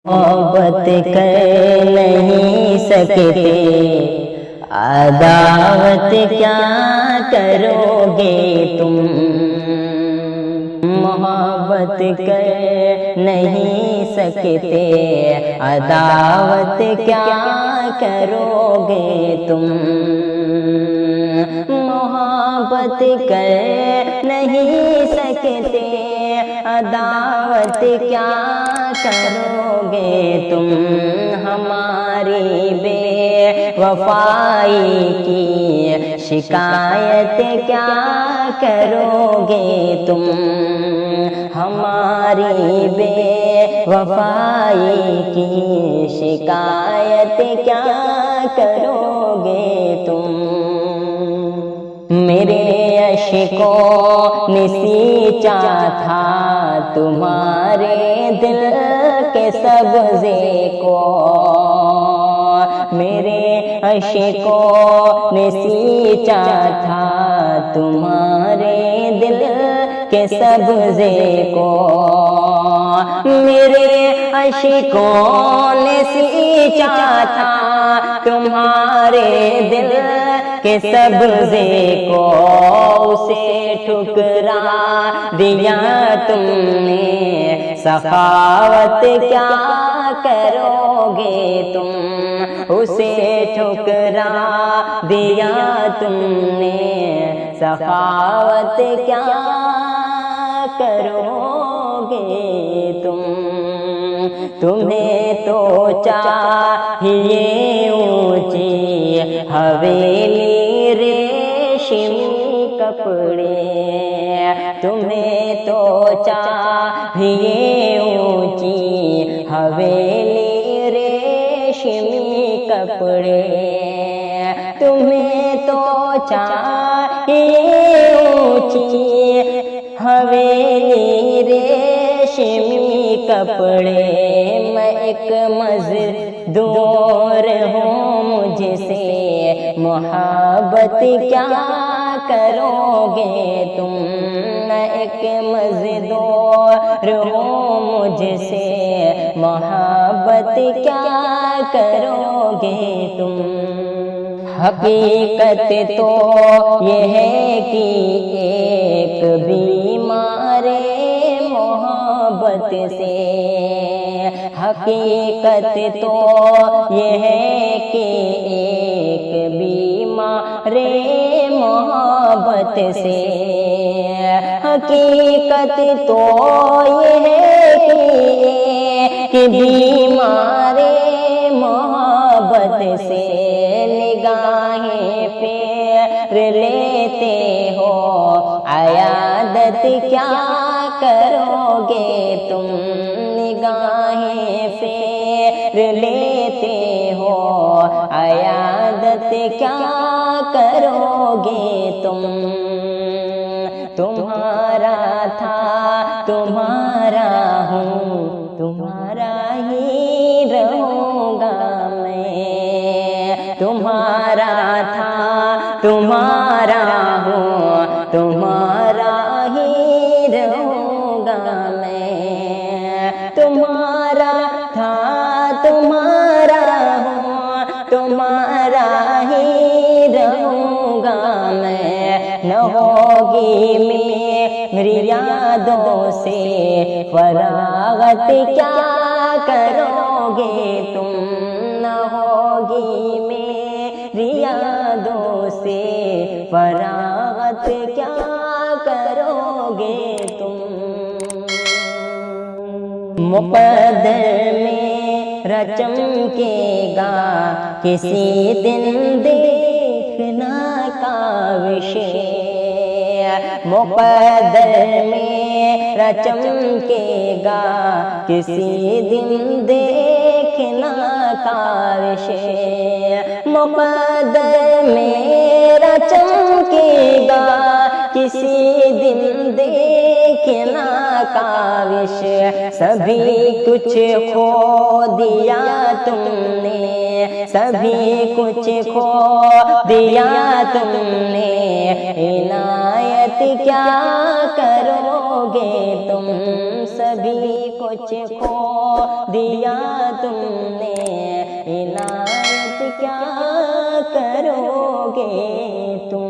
محبت کر نہیں سکتے، عداوت کیا کرو گے تم؟ محبت کر نہیں سکتے، عداوت کیا کرو گے تم؟ محبت کر نہیں سکتے، عداوت کیا کرو گے تم؟ ہماری بے وفائی کی شکایت کیا کرو گے تم؟ ہماری بے وفائی کی شکایت کیا کرو گے تم؟ میرے عشقوں نے سینچا تھا تمہارے دل کے سبزے کو، میرے عشقوں نے سینچا تھا تمہارے دل کے سبزے کو، میرے عشقوں نے سینچا تھا تمہارے دل کے سبزے کو، اسے ٹھکرا دیا تم نے، سخاوت کیا کرو گے تم؟ اسے ٹھکرا دیا تم نے، سخاوت کیا کرو گے تم؟ تمہیں تو چاہیے اونچی حویلی ریشمی کپڑے، تمہیں تو چاہیے اونچی حویلی ریشمی کپڑے، تمہیں تو چاہیے اونچی حویلی ریشمی کپڑے، میں ایک مزدور ہوں، مجھ سے محبت کیا کرو گے تم؟ میں ایک مزدور ہوں، مجھ سے محبت کیا کرو گے تم؟ حقیقت تو یہ ہے کہ ایک بیمار محبت سے، حقیقت تو یہ ہے کہ ایک بیمار محبت سے، حقیقت تو یہ ہے کہ بیمار محبت سے، نگاہیں پھیر لیتے ہو، عیادت کیا کرو گے تم؟ نگاہیں پھیر لیتے ہو، عیادت کیا کرو گے تم؟ تمہارا تھا تمہارا ہوں، تمہارا ہی رہوں گا میں، تمہارا تھا تمہارا ہوں، تمہارا ہی رہوں گا میں، تمہارا تھا تمہارا ہوں، تمہارا ہی رہوں گا میں، نہ ہوگی میری یادوں سے فراغت کیا کرو گے تم؟ نہ ہوگی میری یادوں سے فراغت کیا کرو گے تم؟ مقدر میرا چمکے گا کسی دن دیکھنا کاوش، مقدر میرا چمکے گا کسی دن دیکھنا کاوش، مقدر میرا چمکے گا کسی دن دیکھنا کاوش، سبھی کچھ کھو دیا تم نے، سبھی کچھ کھو دیا تم نے، عنایت کیا کرو گے تم؟ سبھی کچھ کھو دیا تم نے عنایت کیا کرو گے تم